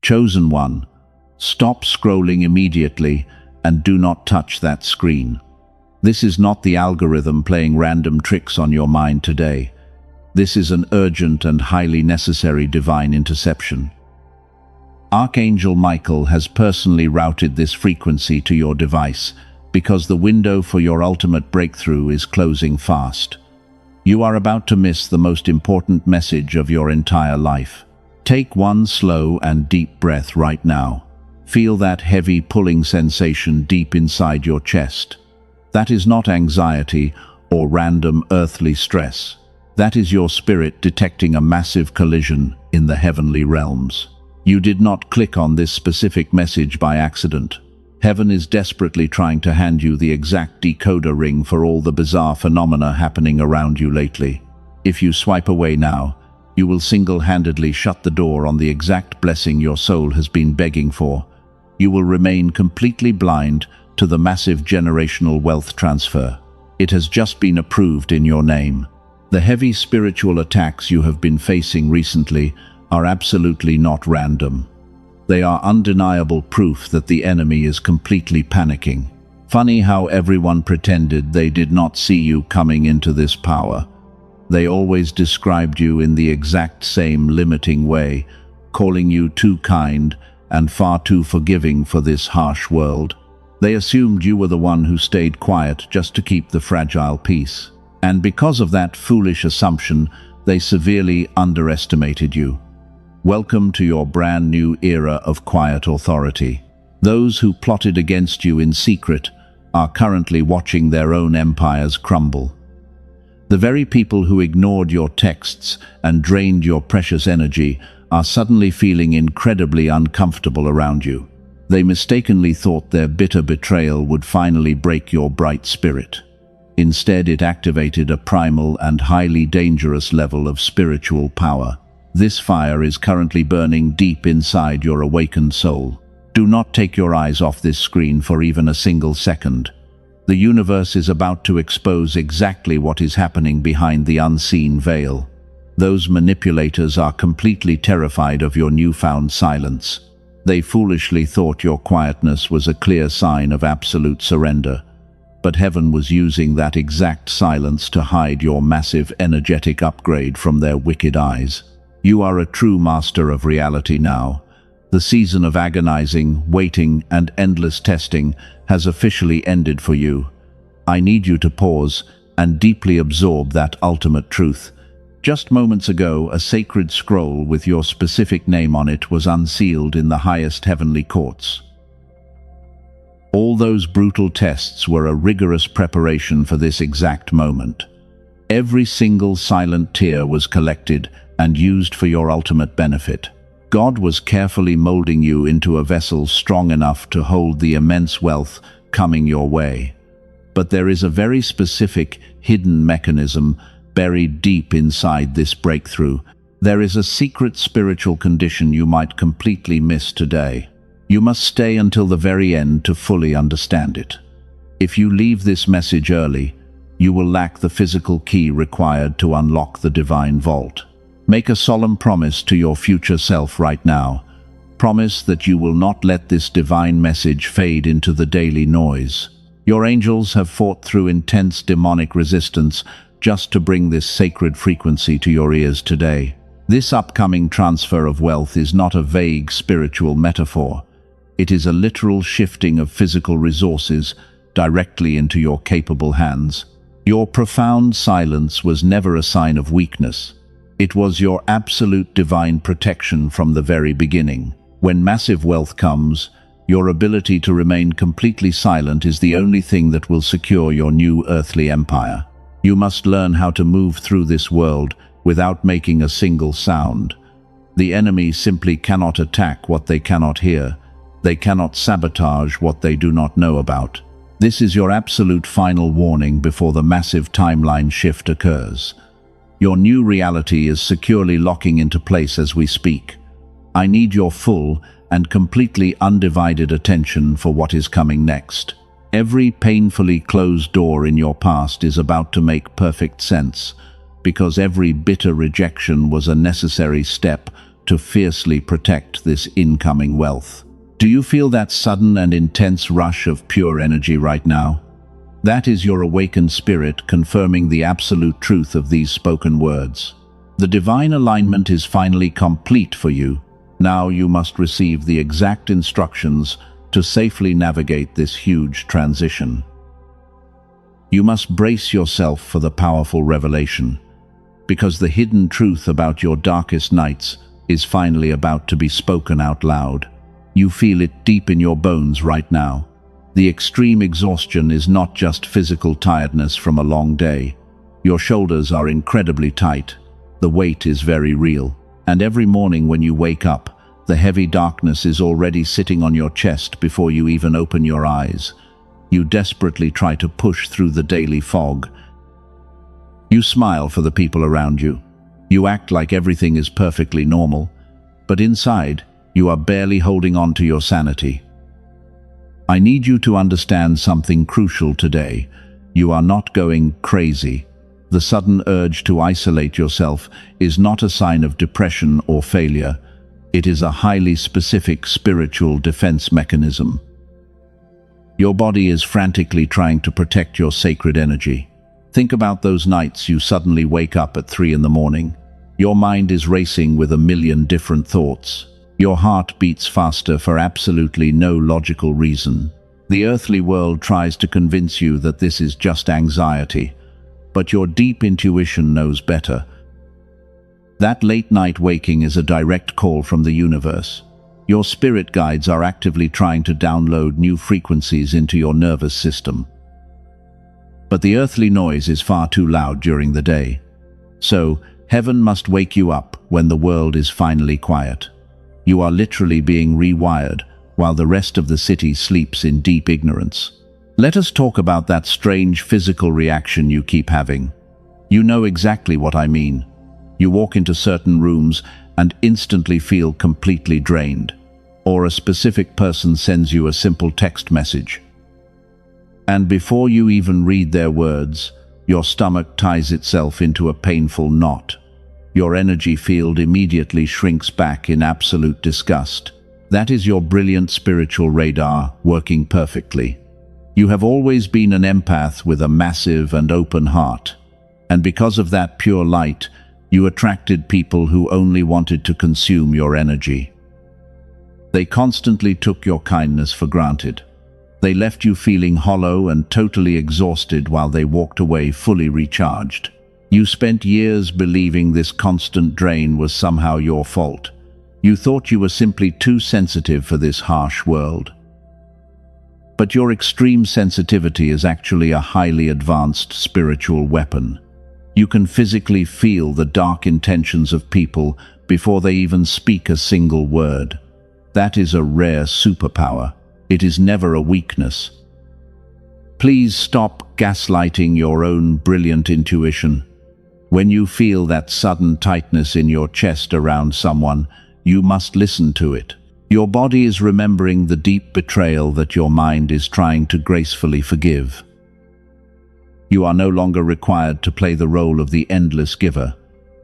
Chosen one, stop scrolling immediately and do not touch that screen. This is not the algorithm playing random tricks on your mind today. This is an urgent and highly necessary divine interception. Archangel Michael has personally routed this frequency to your device because the window for your ultimate breakthrough is closing fast. You are about to miss the most important message of your entire life. Take one slow and deep breath right now. Feel that heavy pulling sensation deep inside your chest. That is not anxiety or random earthly stress. That is your spirit detecting a massive collision in the heavenly realms. You did not click on this specific message by accident. Heaven is desperately trying to hand you the exact decoder ring for all the bizarre phenomena happening around you lately. If you swipe away now, you will single-handedly shut the door on the exact blessing your soul has been begging for. You will remain completely blind to the massive generational wealth transfer. It has just been approved in your name. The heavy spiritual attacks you have been facing recently are absolutely not random. They are undeniable proof that the enemy is completely panicking. Funny how everyone pretended they did not see you coming into this power. They always described you in the exact same limiting way, calling you too kind and far too forgiving for this harsh world. They assumed you were the one who stayed quiet just to keep the fragile peace. And because of that foolish assumption, they severely underestimated you. Welcome to your brand new era of quiet authority. Those who plotted against you in secret are currently watching their own empires crumble. The very people who ignored your texts and drained your precious energy are suddenly feeling incredibly uncomfortable around you. They mistakenly thought their bitter betrayal would finally break your bright spirit. Instead, it activated a primal and highly dangerous level of spiritual power. This fire is currently burning deep inside your awakened soul. Do not take your eyes off this screen for even a single second. The universe is about to expose exactly what is happening behind the unseen veil. Those manipulators are completely terrified of your newfound silence. They foolishly thought your quietness was a clear sign of absolute surrender. But heaven was using that exact silence to hide your massive energetic upgrade from their wicked eyes. You are a true master of reality now. The season of agonizing, waiting, and endless testing has officially ended for you. I need you to pause and deeply absorb that ultimate truth. Just moments ago, a sacred scroll with your specific name on it was unsealed in the highest heavenly courts. All those brutal tests were a rigorous preparation for this exact moment. Every single silent tear was collected and used for your ultimate benefit. God was carefully molding you into a vessel strong enough to hold the immense wealth coming your way. But there is a very specific, hidden mechanism buried deep inside this breakthrough. There is a secret spiritual condition you might completely miss today. You must stay until the very end to fully understand it. If you leave this message early, you will lack the physical key required to unlock the divine vault. Make a solemn promise to your future self right now. Promise that you will not let this divine message fade into the daily noise. Your angels have fought through intense demonic resistance just to bring this sacred frequency to your ears today. This upcoming transfer of wealth is not a vague spiritual metaphor. It is a literal shifting of physical resources directly into your capable hands. Your profound silence was never a sign of weakness. It was your absolute divine protection from the very beginning. When massive wealth comes, your ability to remain completely silent is the only thing that will secure your new earthly empire. You must learn how to move through this world without making a single sound. The enemy simply cannot attack what they cannot hear. They cannot sabotage what they do not know about. This is your absolute final warning before the massive timeline shift occurs. Your new reality is securely locking into place as we speak. I need your full and completely undivided attention for what is coming next. Every painfully closed door in your past is about to make perfect sense, because every bitter rejection was a necessary step to fiercely protect this incoming wealth. Do you feel that sudden and intense rush of pure energy right now? That is your awakened spirit confirming the absolute truth of these spoken words. The divine alignment is finally complete for you. Now you must receive the exact instructions to safely navigate this huge transition. You must brace yourself for the powerful revelation, because the hidden truth about your darkest nights is finally about to be spoken out loud. You feel it deep in your bones right now. The extreme exhaustion is not just physical tiredness from a long day. Your shoulders are incredibly tight. The weight is very real. And every morning when you wake up, the heavy darkness is already sitting on your chest before you even open your eyes. You desperately try to push through the daily fog. You smile for the people around you. You act like everything is perfectly normal. But inside, you are barely holding on to your sanity. I need you to understand something crucial today. You are not going crazy. The sudden urge to isolate yourself is not a sign of depression or failure. It is a highly specific spiritual defense mechanism. Your body is frantically trying to protect your sacred energy. Think about those nights you suddenly wake up at 3 in the morning. Your mind is racing with a million different thoughts. Your heart beats faster for absolutely no logical reason. The earthly world tries to convince you that this is just anxiety, but your deep intuition knows better. That late-night waking is a direct call from the universe. Your spirit guides are actively trying to download new frequencies into your nervous system. But the earthly noise is far too loud during the day. So, heaven must wake you up when the world is finally quiet. You are literally being rewired, while the rest of the city sleeps in deep ignorance. Let us talk about that strange physical reaction you keep having. You know exactly what I mean. You walk into certain rooms and instantly feel completely drained, or a specific person sends you a simple text message. And before you even read their words, your stomach ties itself into a painful knot. Your energy field immediately shrinks back in absolute disgust. That is your brilliant spiritual radar working perfectly. You have always been an empath with a massive and open heart. And because of that pure light, you attracted people who only wanted to consume your energy. They constantly took your kindness for granted. They left you feeling hollow and totally exhausted while they walked away fully recharged. You spent years believing this constant drain was somehow your fault. You thought you were simply too sensitive for this harsh world. But your extreme sensitivity is actually a highly advanced spiritual weapon. You can physically feel the dark intentions of people before they even speak a single word. That is a rare superpower. It is never a weakness. Please stop gaslighting your own brilliant intuition. When you feel that sudden tightness in your chest around someone, you must listen to it. Your body is remembering the deep betrayal that your mind is trying to gracefully forgive. You are no longer required to play the role of the endless giver.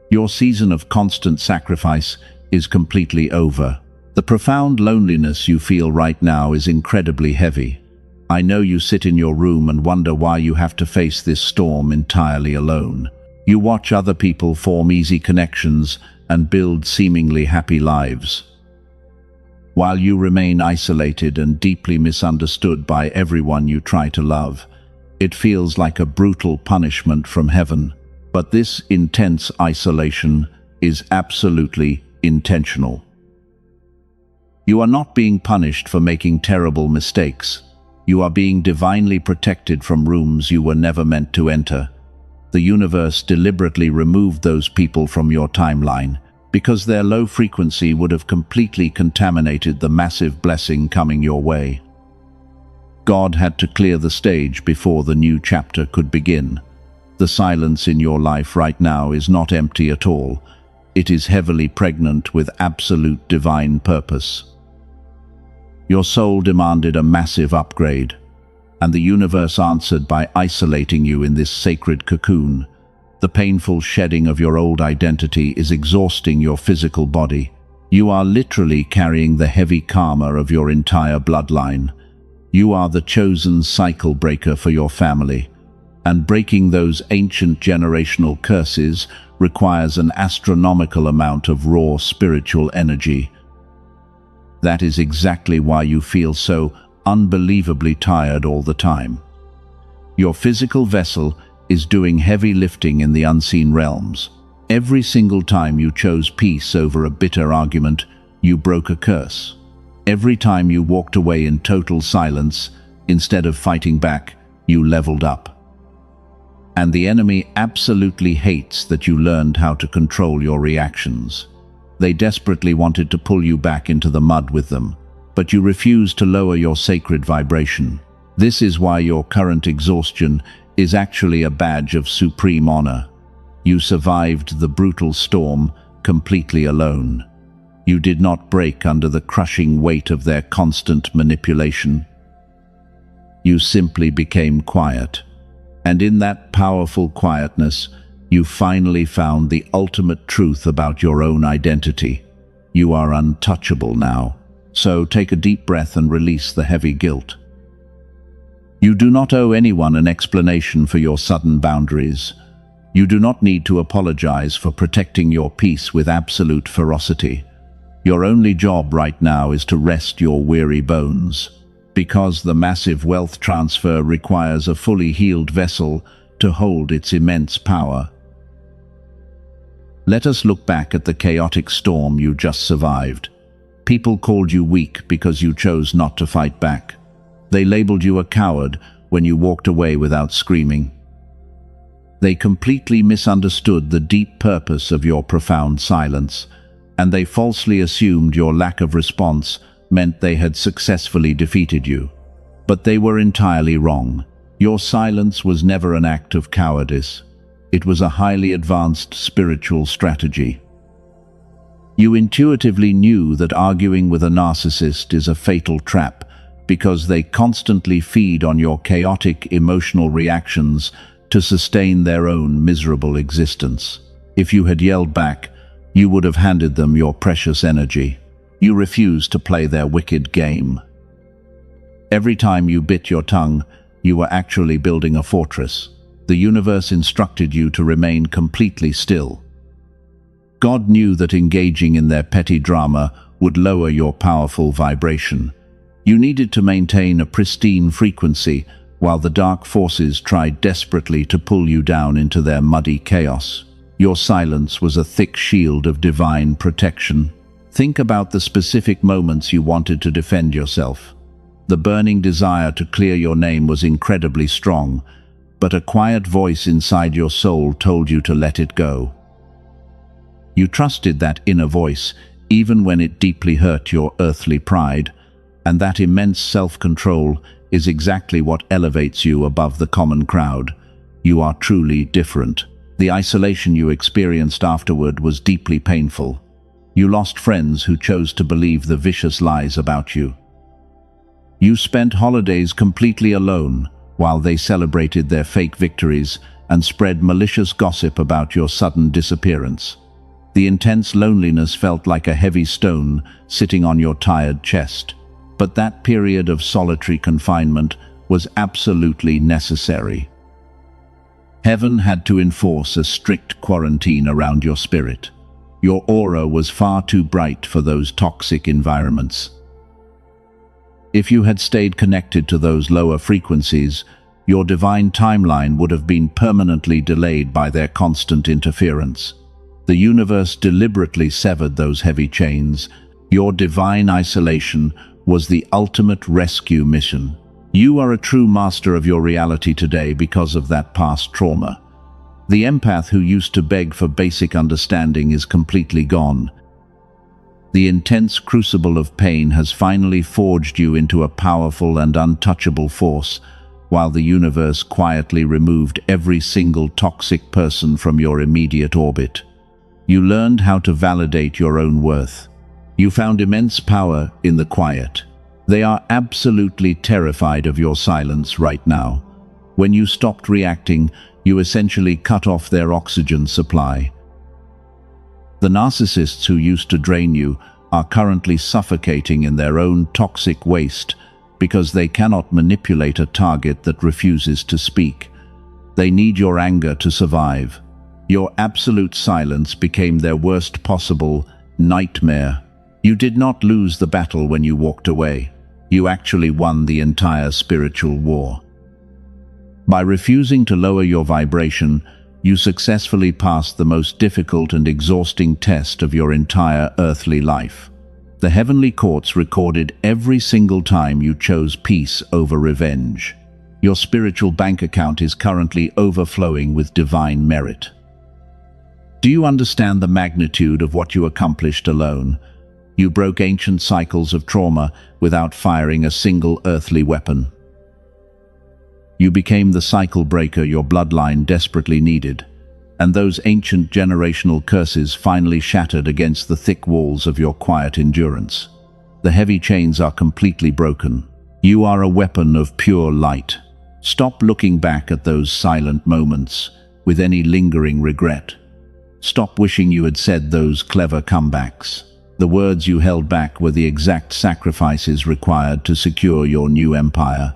Your season of constant sacrifice is completely over. The profound loneliness you feel right now is incredibly heavy. I know you sit in your room and wonder why you have to face this storm entirely alone. You watch other people form easy connections and build seemingly happy lives, while you remain isolated and deeply misunderstood by everyone you try to love. It feels like a brutal punishment from heaven, but this intense isolation is absolutely intentional. You are not being punished for making terrible mistakes. You are being divinely protected from rooms you were never meant to enter. The universe deliberately removed those people from your timeline because their low frequency would have completely contaminated the massive blessing coming your way. God had to clear the stage before the new chapter could begin. The silence in your life right now is not empty at all. It is heavily pregnant with absolute divine purpose. Your soul demanded a massive upgrade, and the universe answered by isolating you in this sacred cocoon. The painful shedding of your old identity is exhausting your physical body. You are literally carrying the heavy karma of your entire bloodline. You are the chosen cycle breaker for your family, and breaking those ancient generational curses requires an astronomical amount of raw spiritual energy. That is exactly why you feel so unbelievably tired all the time. Your physical vessel is doing heavy lifting in the unseen realms. Every single time you chose peace over a bitter argument, you broke a curse. Every time you walked away in total silence, instead of fighting back, you leveled up. And the enemy absolutely hates that you learned how to control your reactions. They desperately wanted to pull you back into the mud with them, but you refused to lower your sacred vibration. This is why your current exhaustion is actually a badge of supreme honor. You survived the brutal storm completely alone. You did not break under the crushing weight of their constant manipulation. You simply became quiet. And in that powerful quietness, you finally found the ultimate truth about your own identity. You are untouchable now. So take a deep breath and release the heavy guilt. You do not owe anyone an explanation for your sudden boundaries. You do not need to apologize for protecting your peace with absolute ferocity. Your only job right now is to rest your weary bones, because the massive wealth transfer requires a fully healed vessel to hold its immense power. Let us look back at the chaotic storm you just survived. People called you weak because you chose not to fight back. They labeled you a coward when you walked away without screaming. They completely misunderstood the deep purpose of your profound silence, and they falsely assumed your lack of response meant they had successfully defeated you. But they were entirely wrong. Your silence was never an act of cowardice. It was a highly advanced spiritual strategy. You intuitively knew that arguing with a narcissist is a fatal trap because they constantly feed on your chaotic emotional reactions to sustain their own miserable existence. If you had yelled back, you would have handed them your precious energy. You refused to play their wicked game. Every time you bit your tongue, you were actually building a fortress. The universe instructed you to remain completely still. God knew that engaging in their petty drama would lower your powerful vibration. You needed to maintain a pristine frequency while the dark forces tried desperately to pull you down into their muddy chaos. Your silence was a thick shield of divine protection. Think about the specific moments you wanted to defend yourself. The burning desire to clear your name was incredibly strong, but a quiet voice inside your soul told you to let it go. You trusted that inner voice, even when it deeply hurt your earthly pride, and that immense self-control is exactly what elevates you above the common crowd. You are truly different. The isolation you experienced afterward was deeply painful. You lost friends who chose to believe the vicious lies about you. You spent holidays completely alone while they celebrated their fake victories and spread malicious gossip about your sudden disappearance. The intense loneliness felt like a heavy stone sitting on your tired chest. But that period of solitary confinement was absolutely necessary. Heaven had to enforce a strict quarantine around your spirit. Your aura was far too bright for those toxic environments. If you had stayed connected to those lower frequencies, your divine timeline would have been permanently delayed by their constant interference. The universe deliberately severed those heavy chains. Your divine isolation was the ultimate rescue mission. You are a true master of your reality today because of that past trauma. The empath who used to beg for basic understanding is completely gone. The intense crucible of pain has finally forged you into a powerful and untouchable force, while the universe quietly removed every single toxic person from your immediate orbit. You learned how to validate your own worth. You found immense power in the quiet. They are absolutely terrified of your silence right now. When you stopped reacting, you essentially cut off their oxygen supply. The narcissists who used to drain you are currently suffocating in their own toxic waste because they cannot manipulate a target that refuses to speak. They need your anger to survive. Your absolute silence became their worst possible nightmare. You did not lose the battle when you walked away. You actually won the entire spiritual war. By refusing to lower your vibration, you successfully passed the most difficult and exhausting test of your entire earthly life. The heavenly courts recorded every single time you chose peace over revenge. Your spiritual bank account is currently overflowing with divine merit. Do you understand the magnitude of what you accomplished alone? You broke ancient cycles of trauma without firing a single earthly weapon. You became the cycle breaker your bloodline desperately needed, and those ancient generational curses finally shattered against the thick walls of your quiet endurance. The heavy chains are completely broken. You are a weapon of pure light. Stop looking back at those silent moments with any lingering regret. Stop wishing you had said those clever comebacks. The words you held back were the exact sacrifices required to secure your new empire.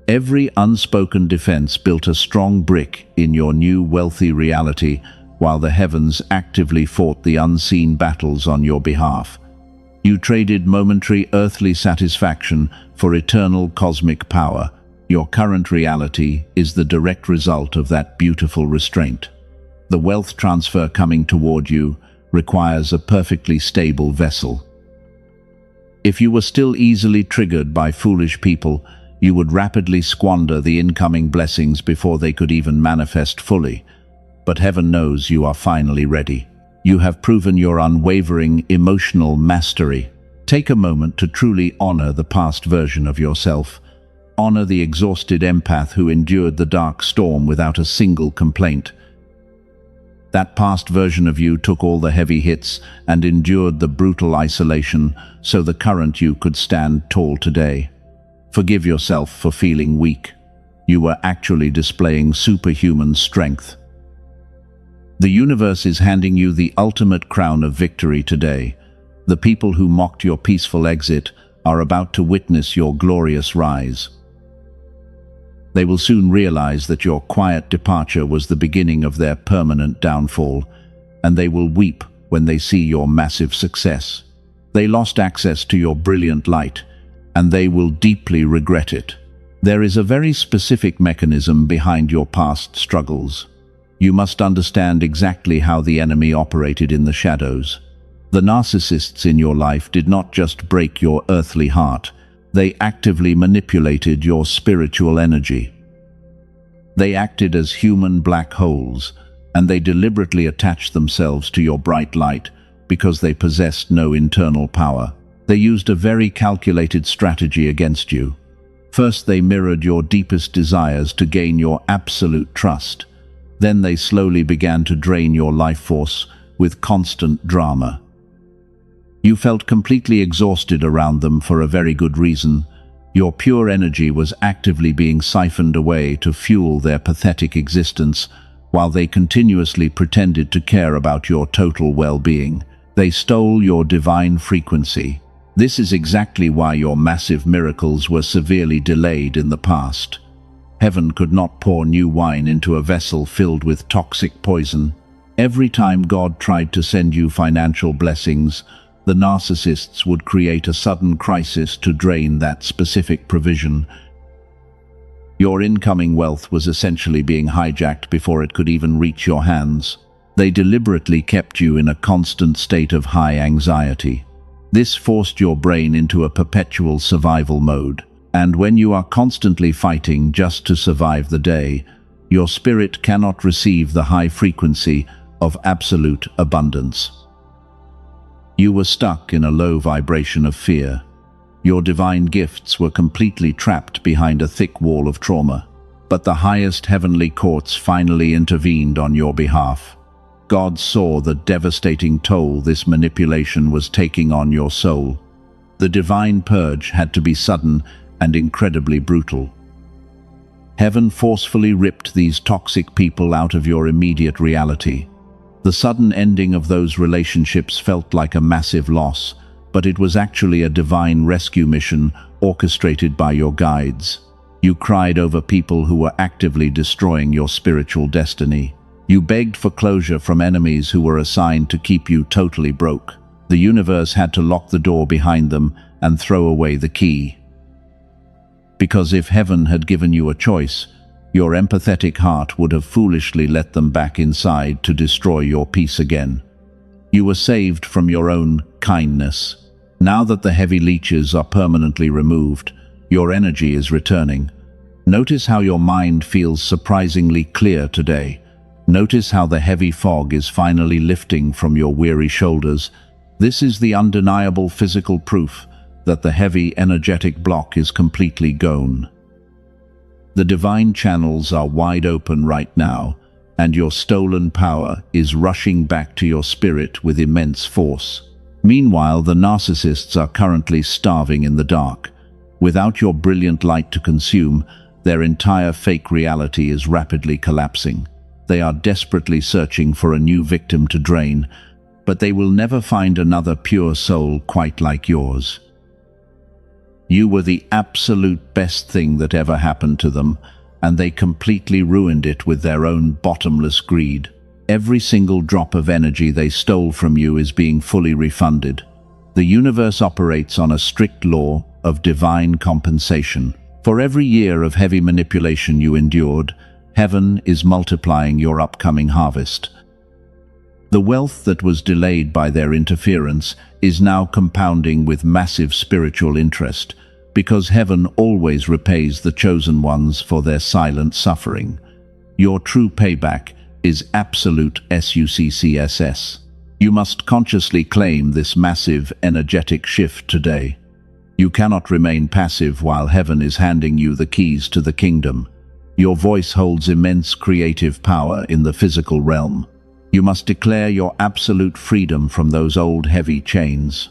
Every unspoken defense built a strong brick in your new wealthy reality, while the heavens actively fought the unseen battles on your behalf. You traded momentary earthly satisfaction for eternal cosmic power. Your current reality is the direct result of that beautiful restraint. The wealth transfer coming toward you requires a perfectly stable vessel. If you were still easily triggered by foolish people, you would rapidly squander the incoming blessings before they could even manifest fully. But heaven knows you are finally ready. You have proven your unwavering emotional mastery. Take a moment to truly honor the past version of yourself. Honor the exhausted empath who endured the dark storm without a single complaint. That past version of you took all the heavy hits and endured the brutal isolation so the current you could stand tall today. Forgive yourself for feeling weak. You were actually displaying superhuman strength. The universe is handing you the ultimate crown of victory today. The people who mocked your peaceful exit are about to witness your glorious rise. They will soon realize that your quiet departure was the beginning of their permanent downfall, and they will weep when they see your massive success. They lost access to your brilliant light, and they will deeply regret it. There is a very specific mechanism behind your past struggles. You must understand exactly how the enemy operated in the shadows. The narcissists in your life did not just break your earthly heart, they actively manipulated your spiritual energy. They acted as human black holes, and they deliberately attached themselves to your bright light because they possessed no internal power. They used a very calculated strategy against you. First, they mirrored your deepest desires to gain your absolute trust. Then they slowly began to drain your life force with constant drama. You felt completely exhausted around them for a very good reason. Your pure energy was actively being siphoned away to fuel their pathetic existence, while they continuously pretended to care about your total well-being. They stole your divine frequency. This is exactly why your massive miracles were severely delayed in the past. Heaven could not pour new wine into a vessel filled with toxic poison. Every time God tried to send you financial blessings, the narcissists would create a sudden crisis to drain that specific provision. Your incoming wealth was essentially being hijacked before it could even reach your hands. They deliberately kept you in a constant state of high anxiety. This forced your brain into a perpetual survival mode, and when you are constantly fighting just to survive the day, your spirit cannot receive the high frequency of absolute abundance. You were stuck in a low vibration of fear. Your divine gifts were completely trapped behind a thick wall of trauma. But the highest heavenly courts finally intervened on your behalf. God saw the devastating toll this manipulation was taking on your soul. The divine purge had to be sudden and incredibly brutal. Heaven forcefully ripped these toxic people out of your immediate reality. The sudden ending of those relationships felt like a massive loss, but it was actually a divine rescue mission orchestrated by your guides. You cried over people who were actively destroying your spiritual destiny. You begged for closure from enemies who were assigned to keep you totally broke. The universe had to lock the door behind them and throw away the key. Because if heaven had given you a choice, your empathetic heart would have foolishly let them back inside to destroy your peace again. You were saved from your own kindness. Now that the heavy leeches are permanently removed, your energy is returning. Notice how your mind feels surprisingly clear today. Notice how the heavy fog is finally lifting from your weary shoulders. This is the undeniable physical proof that the heavy energetic block is completely gone. The divine channels are wide open right now, and your stolen power is rushing back to your spirit with immense force. Meanwhile, the narcissists are currently starving in the dark. Without your brilliant light to consume, their entire fake reality is rapidly collapsing. They are desperately searching for a new victim to drain, but they will never find another pure soul quite like yours. You were the absolute best thing that ever happened to them, and they completely ruined it with their own bottomless greed. Every single drop of energy they stole from you is being fully refunded. The universe operates on a strict law of divine compensation. For every year of heavy manipulation you endured, heaven is multiplying your upcoming harvest. The wealth that was delayed by their interference is now compounding with massive spiritual interest, because heaven always repays the chosen ones for their silent suffering. Your true payback is absolute success. You must consciously claim this massive energetic shift today. You cannot remain passive while heaven is handing you the keys to the kingdom. Your voice holds immense creative power in the physical realm. You must declare your absolute freedom from those old heavy chains.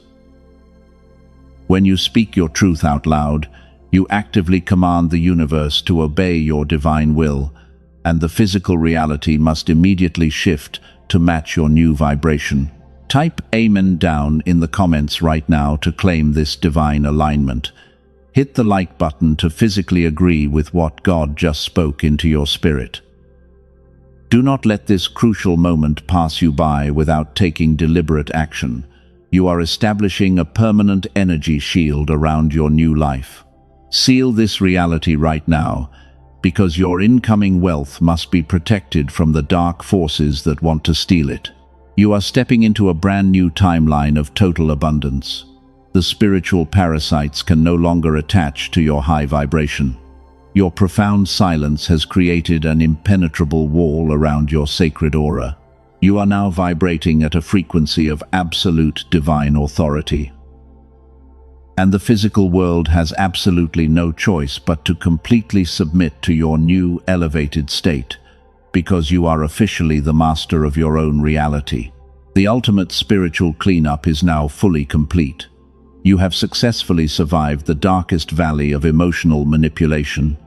When you speak your truth out loud, you actively command the universe to obey your divine will, and the physical reality must immediately shift to match your new vibration. Type Amen down in the comments right now to claim this divine alignment. Hit the like button to physically agree with what God just spoke into your spirit. Do not let this crucial moment pass you by without taking deliberate action. You are establishing a permanent energy shield around your new life. Seal this reality right now, because your incoming wealth must be protected from the dark forces that want to steal it. You are stepping into a brand new timeline of total abundance. The spiritual parasites can no longer attach to your high vibration. Your profound silence has created an impenetrable wall around your sacred aura. You are now vibrating at a frequency of absolute divine authority. And the physical world has absolutely no choice but to completely submit to your new elevated state, because you are officially the master of your own reality. The ultimate spiritual cleanup is now fully complete. You have successfully survived the darkest valley of emotional manipulation.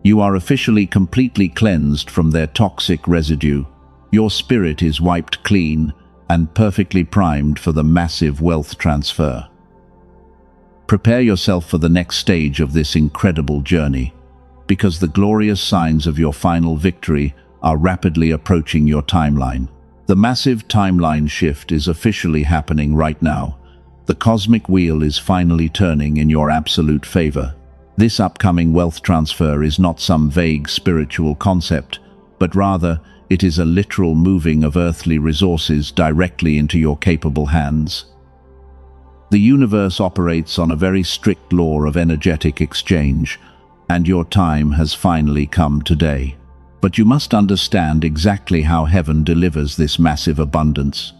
You are officially completely cleansed from their toxic residue. Your spirit is wiped clean and perfectly primed for the massive wealth transfer. Prepare yourself for the next stage of this incredible journey, because the glorious signs of your final victory are rapidly approaching your timeline. The massive timeline shift is officially happening right now. The cosmic wheel is finally turning in your absolute favor. This upcoming wealth transfer is not some vague spiritual concept, but rather it is a literal moving of earthly resources directly into your capable hands. The universe operates on a very strict law of energetic exchange, and your time has finally come today. But you must understand exactly how heaven delivers this massive abundance.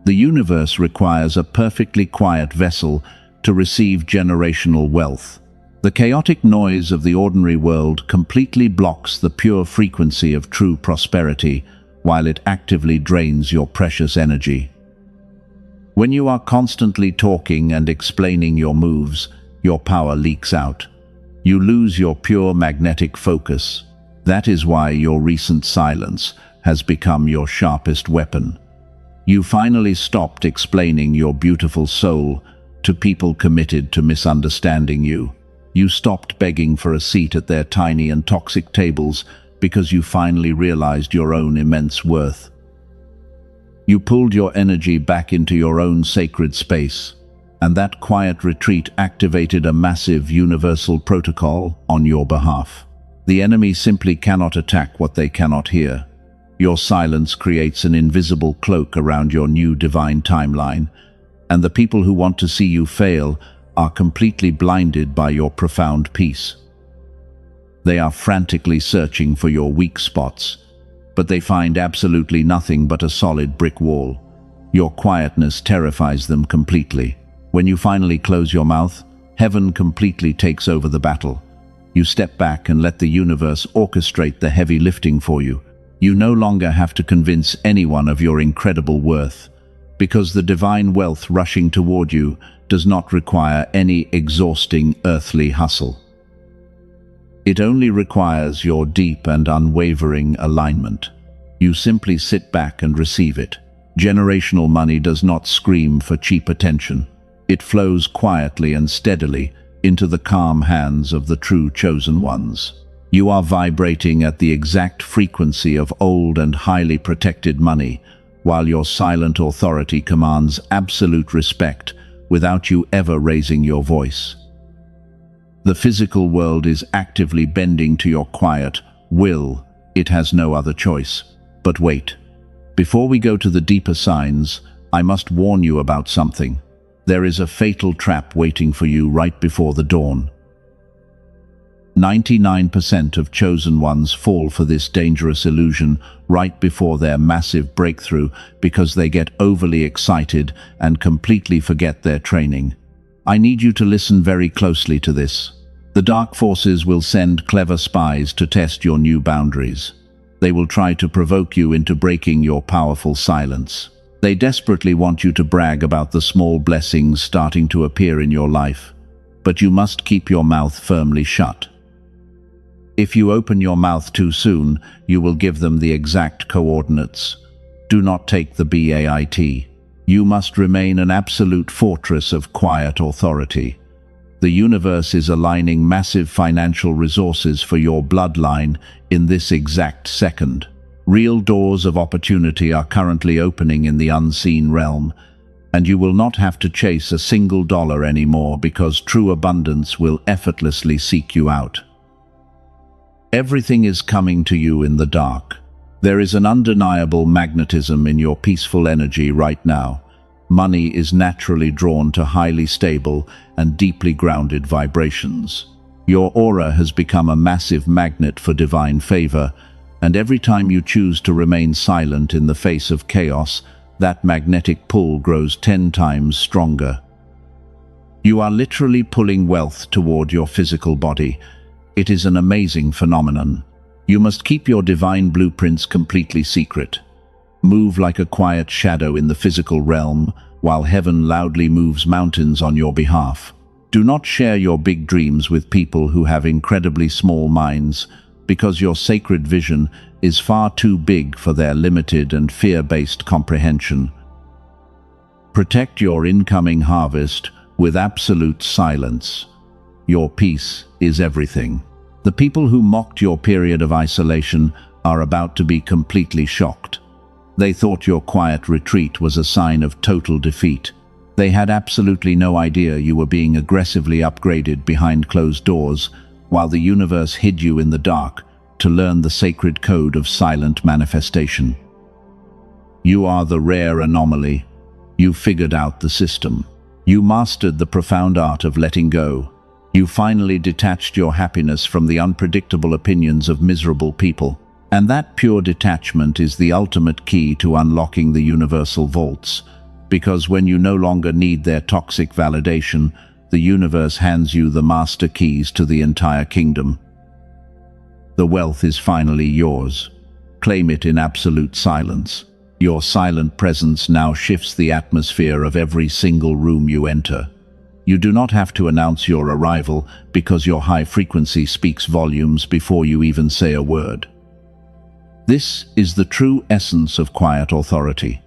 The universe requires a perfectly quiet vessel to receive generational wealth. The chaotic noise of the ordinary world completely blocks the pure frequency of true prosperity, while it actively drains your precious energy. When you are constantly talking and explaining your moves, your power leaks out. You lose your pure magnetic focus. That is why your recent silence has become your sharpest weapon. You finally stopped explaining your beautiful soul to people committed to misunderstanding you. You stopped begging for a seat at their tiny and toxic tables because you finally realized your own immense worth. You pulled your energy back into your own sacred space, and that quiet retreat activated a massive universal protocol on your behalf. The enemy simply cannot attack what they cannot hear. Your silence creates an invisible cloak around your new divine timeline, and the people who want to see you fail are completely blinded by your profound peace. They are frantically searching for your weak spots, but they find absolutely nothing but a solid brick wall. Your quietness terrifies them completely. When you finally close your mouth, heaven completely takes over the battle. You step back and let the universe orchestrate the heavy lifting for you. You no longer have to convince anyone of your incredible worth, because the divine wealth rushing toward you does not require any exhausting earthly hustle. It only requires your deep and unwavering alignment. You simply sit back and receive it. Generational money does not scream for cheap attention. It flows quietly and steadily into the calm hands of the true chosen ones. You are vibrating at the exact frequency of old and highly protected money, while your silent authority commands absolute respect without you ever raising your voice. The physical world is actively bending to your quiet will. It has no other choice. But wait. Before we go to the deeper signs, I must warn you about something. There is a fatal trap waiting for you right before the dawn. 99% of chosen ones fall for this dangerous illusion right before their massive breakthrough because they get overly excited and completely forget their training. I need you to listen very closely to this. The dark forces will send clever spies to test your new boundaries. They will try to provoke you into breaking your powerful silence. They desperately want you to brag about the small blessings starting to appear in your life, but you must keep your mouth firmly shut. If you open your mouth too soon, you will give them the exact coordinates. Do not take the bait. You must remain an absolute fortress of quiet authority. The universe is aligning massive financial resources for your bloodline in this exact second. Real doors of opportunity are currently opening in the unseen realm, and you will not have to chase a single dollar anymore because true abundance will effortlessly seek you out. Everything is coming to you in the dark. There is an undeniable magnetism in your peaceful energy right now. Money is naturally drawn to highly stable and deeply grounded vibrations. Your aura has become a massive magnet for divine favor, and every time you choose to remain silent in the face of chaos, that magnetic pull grows 10 times stronger. You are literally pulling wealth toward your physical body. It is an amazing phenomenon. You must keep your divine blueprints completely secret. Move like a quiet shadow in the physical realm, while heaven loudly moves mountains on your behalf. Do not share your big dreams with people who have incredibly small minds, because your sacred vision is far too big for their limited and fear-based comprehension. Protect your incoming harvest with absolute silence. Your peace is everything. The people who mocked your period of isolation are about to be completely shocked. They thought your quiet retreat was a sign of total defeat. They had absolutely no idea you were being aggressively upgraded behind closed doors, while the universe hid you in the dark to learn the sacred code of silent manifestation. You are the rare anomaly. You figured out the system. You mastered the profound art of letting go. You finally detached your happiness from the unpredictable opinions of miserable people. And that pure detachment is the ultimate key to unlocking the universal vaults, because when you no longer need their toxic validation, the universe hands you the master keys to the entire kingdom. The wealth is finally yours. Claim it in absolute silence. Your silent presence now shifts the atmosphere of every single room you enter. You do not have to announce your arrival because your high frequency speaks volumes before you even say a word. This is the true essence of quiet authority.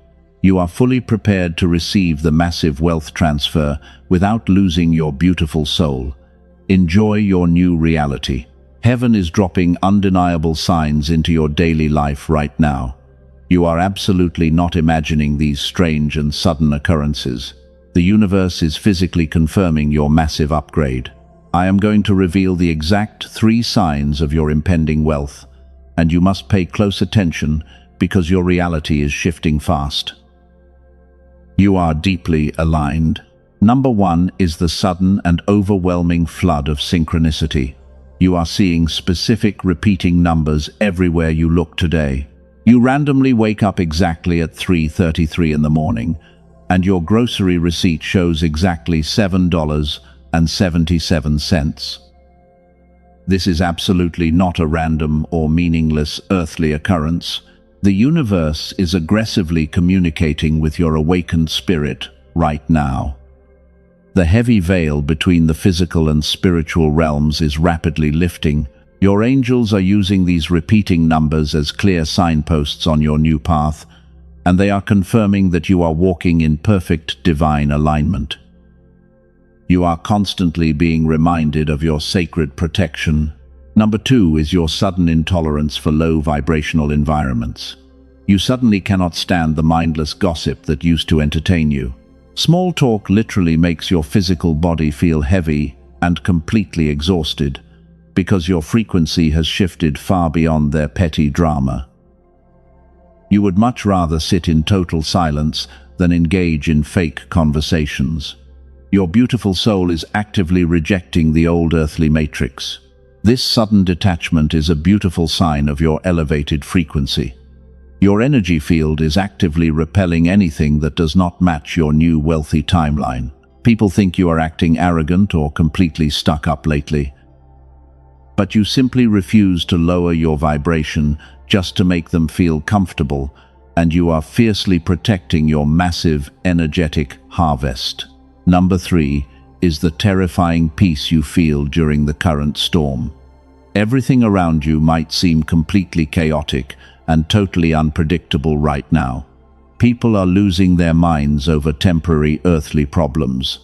You are fully prepared to receive the massive wealth transfer without losing your beautiful soul. Enjoy your new reality. Heaven is dropping undeniable signs into your daily life right now. You are absolutely not imagining these strange and sudden occurrences. The universe is physically confirming your massive upgrade. I am going to reveal the exact 3 signs of your impending wealth, and you must pay close attention because your reality is shifting fast. You are deeply aligned. Number 1 is the sudden and overwhelming flood of synchronicity. You are seeing specific repeating numbers everywhere you look today. You randomly wake up exactly at 3:33 in the morning, and your grocery receipt shows exactly $7.77. This is absolutely not a random or meaningless earthly occurrence. The universe is aggressively communicating with your awakened spirit right now. The heavy veil between the physical and spiritual realms is rapidly lifting. Your angels are using these repeating numbers as clear signposts on your new path, and they are confirming that you are walking in perfect divine alignment. You are constantly being reminded of your sacred protection. Number 2 is your sudden intolerance for low vibrational environments. You suddenly cannot stand the mindless gossip that used to entertain you. Small talk literally makes your physical body feel heavy and completely exhausted because your frequency has shifted far beyond their petty drama. You would much rather sit in total silence than engage in fake conversations. Your beautiful soul is actively rejecting the old earthly matrix. This sudden detachment is a beautiful sign of your elevated frequency. Your energy field is actively repelling anything that does not match your new wealthy timeline. People think you are acting arrogant or completely stuck up lately. But you simply refuse to lower your vibration just to make them feel comfortable, and you are fiercely protecting your massive, energetic harvest. Number 3 is the terrifying peace you feel during the current storm. Everything around you might seem completely chaotic and totally unpredictable right now. People are losing their minds over temporary earthly problems.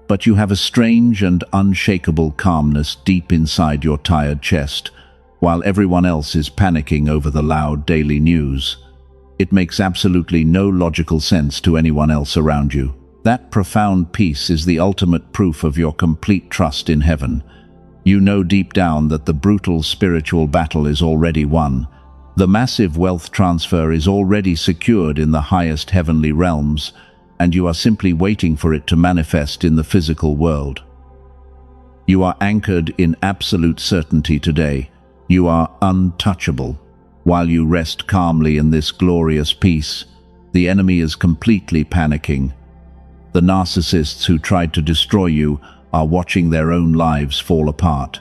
But you have a strange and unshakable calmness deep inside your tired chest, while everyone else is panicking over the loud daily news. It makes absolutely no logical sense to anyone else around you. That profound peace is the ultimate proof of your complete trust in heaven. You know deep down that the brutal spiritual battle is already won. The massive wealth transfer is already secured in the highest heavenly realms, and you are simply waiting for it to manifest in the physical world. You are anchored in absolute certainty today. You are untouchable. While you rest calmly in this glorious peace, the enemy is completely panicking. The narcissists who tried to destroy you are watching their own lives fall apart.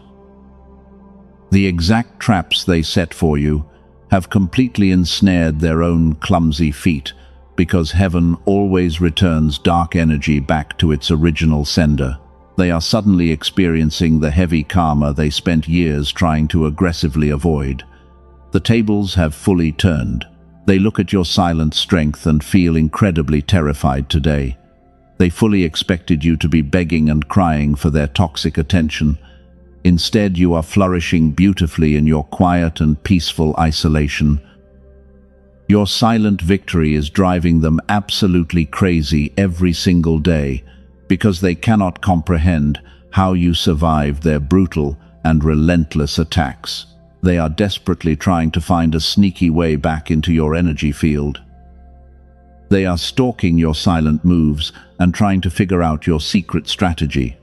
The exact traps they set for you have completely ensnared their own clumsy feet, because heaven always returns dark energy back to its original sender. They are suddenly experiencing the heavy karma they spent years trying to aggressively avoid. The tables have fully turned. They look at your silent strength and feel incredibly terrified today. They fully expected you to be begging and crying for their toxic attention. Instead, you are flourishing beautifully in your quiet and peaceful isolation. Your silent victory is driving them absolutely crazy every single day, because they cannot comprehend how you survived their brutal and relentless attacks. They are desperately trying to find a sneaky way back into your energy field. They are stalking your silent moves and trying to figure out your secret strategy.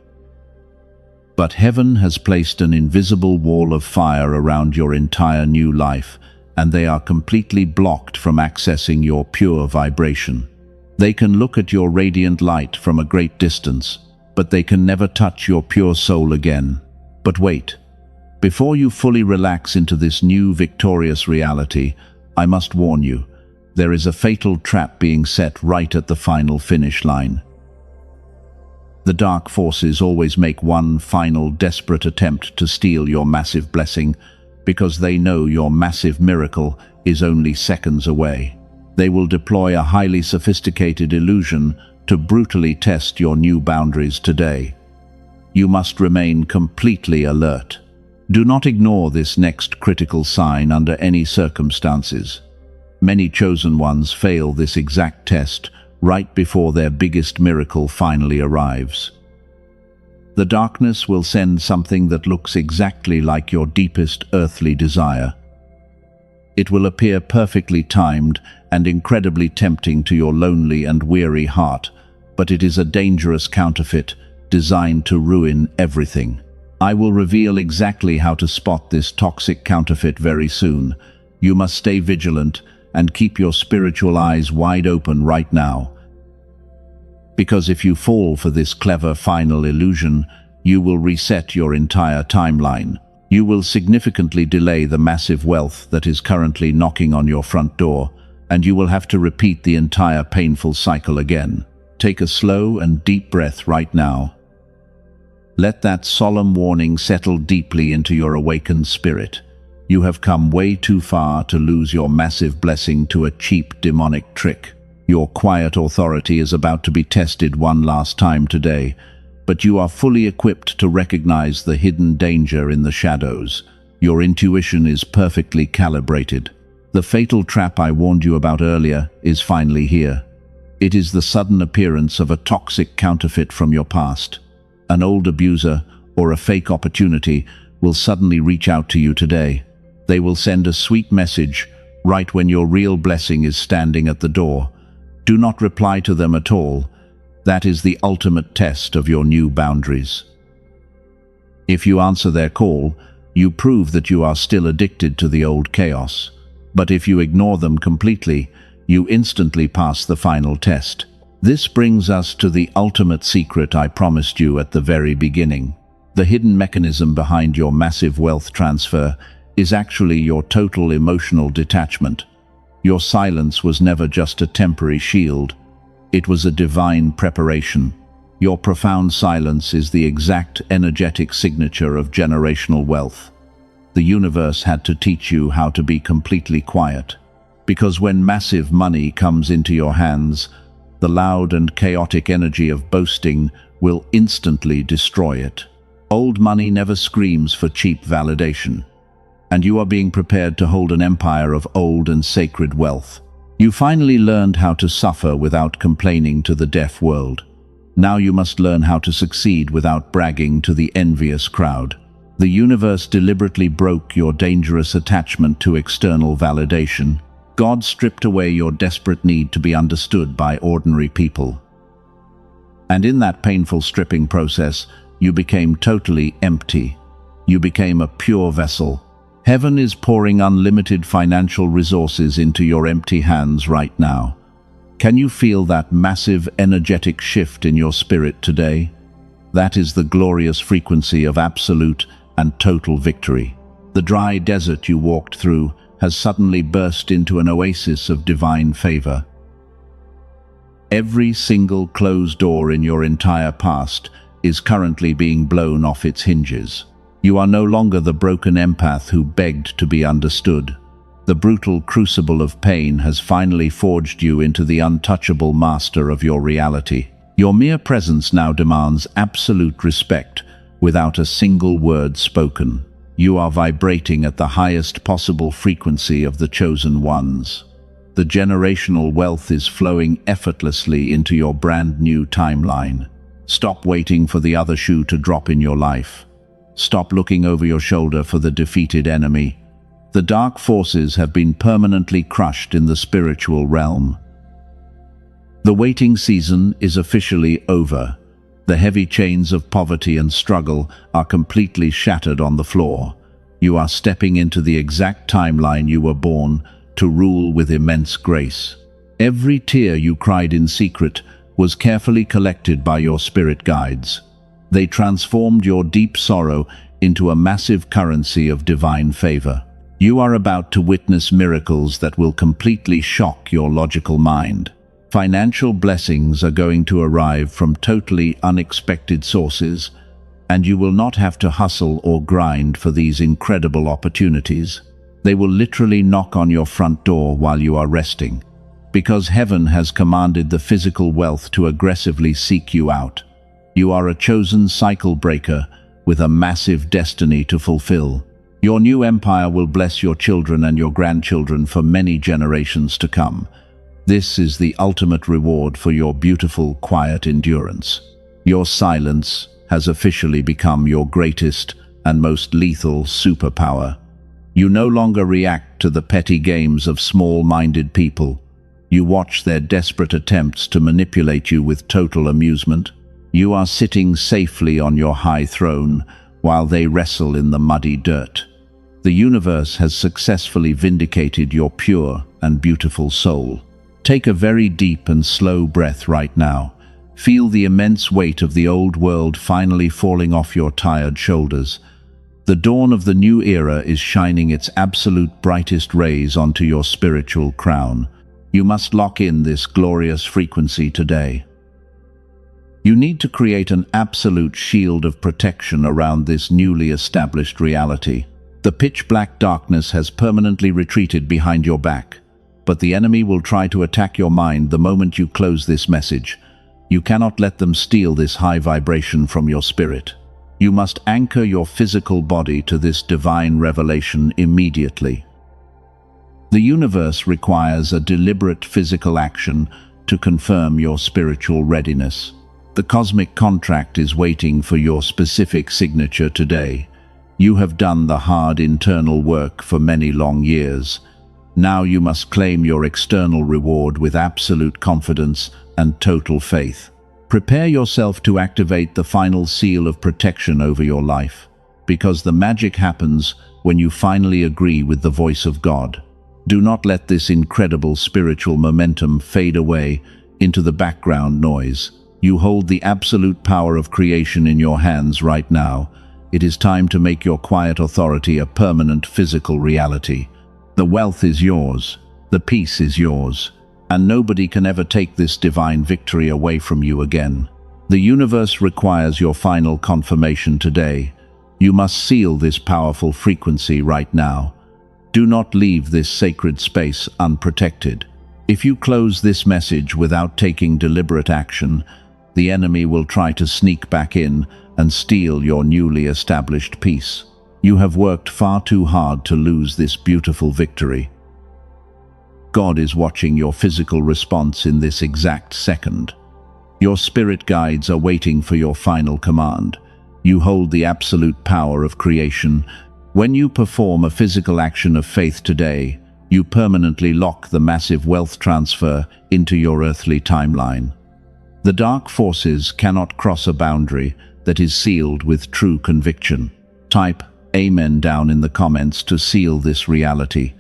But heaven has placed an invisible wall of fire around your entire new life, and they are completely blocked from accessing your pure vibration. They can look at your radiant light from a great distance, but they can never touch your pure soul again. But wait, before you fully relax into this new victorious reality, I must warn you, there is a fatal trap being set right at the final finish line. The dark forces always make one final desperate attempt to steal your massive blessing, because they know your massive miracle is only seconds away. They will deploy a highly sophisticated illusion to brutally test your new boundaries today. You must remain completely alert. Do not ignore this next critical sign under any circumstances. Many chosen ones fail this exact test right before their biggest miracle finally arrives. The darkness will send something that looks exactly like your deepest earthly desire. It will appear perfectly timed and incredibly tempting to your lonely and weary heart, but it is a dangerous counterfeit designed to ruin everything. I will reveal exactly how to spot this toxic counterfeit very soon. You must stay vigilant and keep your spiritual eyes wide open right now. Because if you fall for this clever final illusion, you will reset your entire timeline. You will significantly delay the massive wealth that is currently knocking on your front door, and you will have to repeat the entire painful cycle again. Take a slow and deep breath right now. Let that solemn warning settle deeply into your awakened spirit. You have come way too far to lose your massive blessing to a cheap demonic trick. Your quiet authority is about to be tested one last time today, but you are fully equipped to recognize the hidden danger in the shadows. Your intuition is perfectly calibrated. The fatal trap I warned you about earlier is finally here. It is the sudden appearance of a toxic counterfeit from your past. An old abuser or a fake opportunity will suddenly reach out to you today. They will send a sweet message right when your real blessing is standing at the door. Do not reply to them at all. That is the ultimate test of your new boundaries. If you answer their call, you prove that you are still addicted to the old chaos. But if you ignore them completely, you instantly pass the final test. This brings us to the ultimate secret I promised you at the very beginning. The hidden mechanism behind your massive wealth transfer is actually your total emotional detachment. Your silence was never just a temporary shield. It was a divine preparation. Your profound silence is the exact energetic signature of generational wealth. The universe had to teach you how to be completely quiet. Because when massive money comes into your hands, the loud and chaotic energy of boasting will instantly destroy it. Old money never screams for cheap validation. And you are being prepared to hold an empire of old and sacred wealth. You finally learned how to suffer without complaining to the deaf world. Now you must learn how to succeed without bragging to the envious crowd. The universe deliberately broke your dangerous attachment to external validation. God stripped away your desperate need to be understood by ordinary people. And in that painful stripping process, you became totally empty. You became a pure vessel. Heaven is pouring unlimited financial resources into your empty hands right now. Can you feel that massive energetic shift in your spirit today? That is the glorious frequency of absolute and total victory. The dry desert you walked through has suddenly burst into an oasis of divine favor. Every single closed door in your entire past is currently being blown off its hinges. You are no longer the broken empath who begged to be understood. The brutal crucible of pain has finally forged you into the untouchable master of your reality. Your mere presence now demands absolute respect without a single word spoken. You are vibrating at the highest possible frequency of the chosen ones. The generational wealth is flowing effortlessly into your brand new timeline. Stop waiting for the other shoe to drop in your life. Stop looking over your shoulder for the defeated enemy. The dark forces have been permanently crushed in the spiritual realm. The waiting season is officially over. The heavy chains of poverty and struggle are completely shattered on the floor. You are stepping into the exact timeline you were born to rule with immense grace. Every tear you cried in secret was carefully collected by your spirit guides. They transformed your deep sorrow into a massive currency of divine favor. You are about to witness miracles that will completely shock your logical mind. Financial blessings are going to arrive from totally unexpected sources, and you will not have to hustle or grind for these incredible opportunities. They will literally knock on your front door while you are resting. because heaven has commanded the physical wealth to aggressively seek you out. You are a chosen cycle breaker with a massive destiny to fulfill. Your new empire will bless your children and your grandchildren for many generations to come. This is the ultimate reward for your beautiful, quiet endurance. Your silence has officially become your greatest and most lethal superpower. You no longer react to the petty games of small-minded people. You watch their desperate attempts to manipulate you with total amusement. You are sitting safely on your high throne while they wrestle in the muddy dirt. The universe has successfully vindicated your pure and beautiful soul. Take a very deep and slow breath right now. Feel the immense weight of the old world finally falling off your tired shoulders. The dawn of the new era is shining its absolute brightest rays onto your spiritual crown. You must lock in this glorious frequency today. You need to create an absolute shield of protection around this newly established reality. The pitch-black darkness has permanently retreated behind your back, but the enemy will try to attack your mind the moment you close this message. You cannot let them steal this high vibration from your spirit. You must anchor your physical body to this divine revelation immediately. The universe requires a deliberate physical action to confirm your spiritual readiness. The cosmic contract is waiting for your specific signature today. You have done the hard internal work for many long years. Now you must claim your external reward with absolute confidence and total faith. Prepare yourself to activate the final seal of protection over your life, because the magic happens when you finally agree with the voice of God. Do not let this incredible spiritual momentum fade away into the background noise. You hold the absolute power of creation in your hands right now. It is time to make your quiet authority a permanent physical reality. The wealth is yours, the peace is yours, and nobody can ever take this divine victory away from you again. The universe requires your final confirmation today. You must seal this powerful frequency right now. Do not leave this sacred space unprotected. If you close this message without taking deliberate action, the enemy will try to sneak back in and steal your newly established peace. You have worked far too hard to lose this beautiful victory. God is watching your physical response in this exact second. Your spirit guides are waiting for your final command. You hold the absolute power of creation. When you perform a physical action of faith today, you permanently lock the massive wealth transfer into your earthly timeline. The dark forces cannot cross a boundary that is sealed with true conviction. Type Amen down in the comments to seal this reality.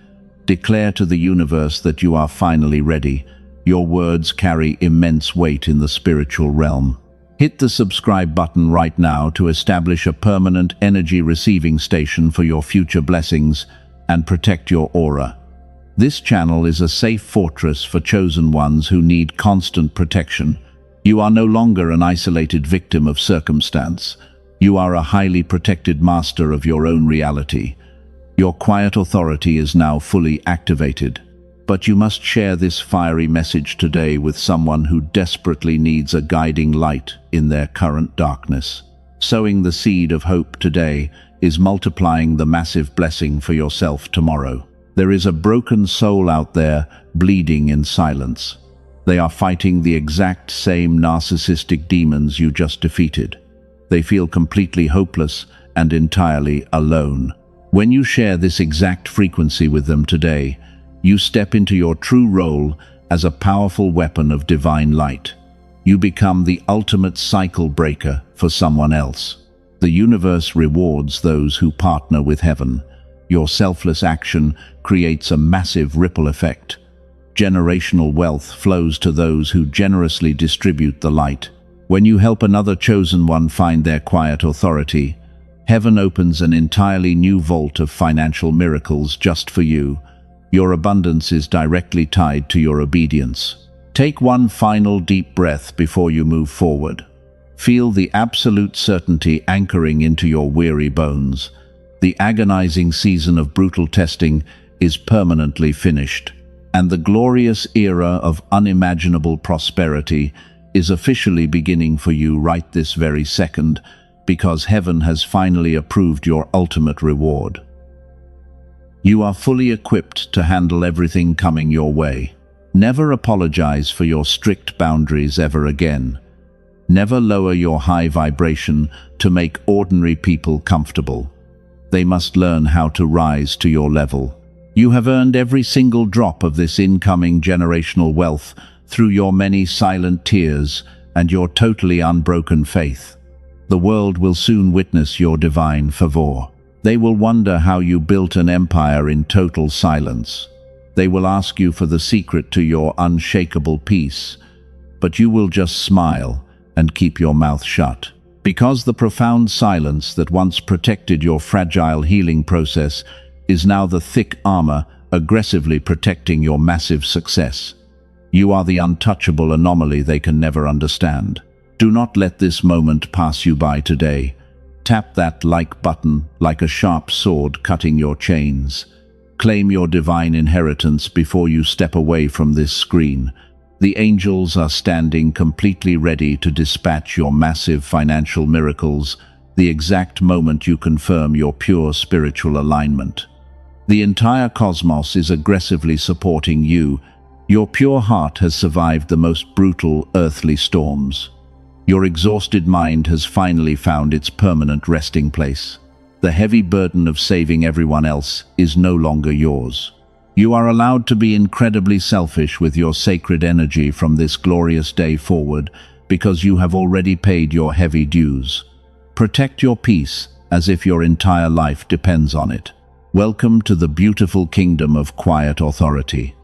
Declare to the universe that you are finally ready. Your words carry immense weight in the spiritual realm. Hit the subscribe button right now to establish a permanent energy receiving station for your future blessings and protect your aura. This channel is a safe fortress for chosen ones who need constant protection. You are no longer an isolated victim of circumstance. You are a highly protected master of your own reality. Your quiet authority is now fully activated. But you must share this fiery message today with someone who desperately needs a guiding light in their current darkness. Sowing the seed of hope today is multiplying the massive blessing for yourself tomorrow. There is a broken soul out there bleeding in silence. They are fighting the exact same narcissistic demons you just defeated. They feel completely hopeless and entirely alone. When you share this exact frequency with them today, you step into your true role as a powerful weapon of divine light. You become the ultimate cycle breaker for someone else. The universe rewards those who partner with heaven. Your selfless action creates a massive ripple effect. Generational wealth flows to those who generously distribute the light. When you help another chosen one find their quiet authority, heaven opens an entirely new vault of financial miracles just for you. Your abundance is directly tied to your obedience. Take one final deep breath before you move forward. Feel the absolute certainty anchoring into your weary bones. The agonizing season of brutal testing is permanently finished. And the glorious era of unimaginable prosperity is officially beginning for you right this very second, because heaven has finally approved your ultimate reward. You are fully equipped to handle everything coming your way. Never apologize for your strict boundaries ever again. Never lower your high vibration to make ordinary people comfortable. They must learn how to rise to your level. You have earned every single drop of this incoming generational wealth through your many silent tears and your totally unbroken faith. The world will soon witness your divine favor. They will wonder how you built an empire in total silence. They will ask you for the secret to your unshakable peace, but you will just smile and keep your mouth shut. Because the profound silence that once protected your fragile healing process is now the thick armor aggressively protecting your massive success. You are the untouchable anomaly they can never understand. Do not let this moment pass you by today. Tap that like button like a sharp sword cutting your chains. Claim your divine inheritance before you step away from this screen. The angels are standing completely ready to dispatch your massive financial miracles the exact moment you confirm your pure spiritual alignment. The entire cosmos is aggressively supporting you. Your pure heart has survived the most brutal earthly storms. Your exhausted mind has finally found its permanent resting place. The heavy burden of saving everyone else is no longer yours. You are allowed to be incredibly selfish with your sacred energy from this glorious day forward because you have already paid your heavy dues. Protect your peace as if your entire life depends on it. Welcome to the beautiful kingdom of quiet authority.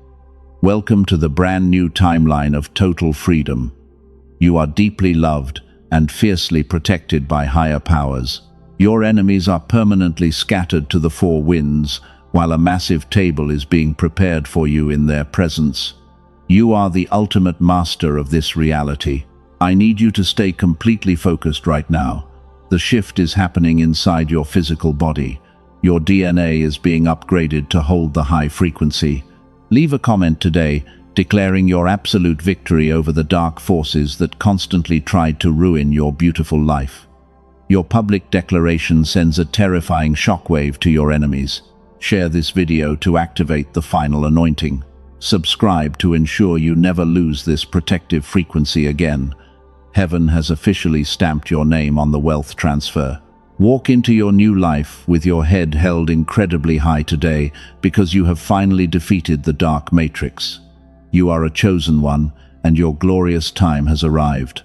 Welcome to the brand new timeline of total freedom. You are deeply loved and fiercely protected by higher powers. Your enemies are permanently scattered to the four winds, while a massive table is being prepared for you in their presence. You are the ultimate master of this reality. I need you to stay completely focused right now. The shift is happening inside your physical body. Your DNA is being upgraded to hold the high frequency. Leave a comment today declaring your absolute victory over the dark forces that constantly tried to ruin your beautiful life. Your public declaration sends a terrifying shockwave to your enemies. Share this video to activate the final anointing. Subscribe to ensure you never lose this protective frequency again. Heaven has officially stamped your name on the wealth transfer. Walk into your new life with your head held incredibly high today because you have finally defeated the dark matrix. You are a chosen one, and your glorious time has arrived.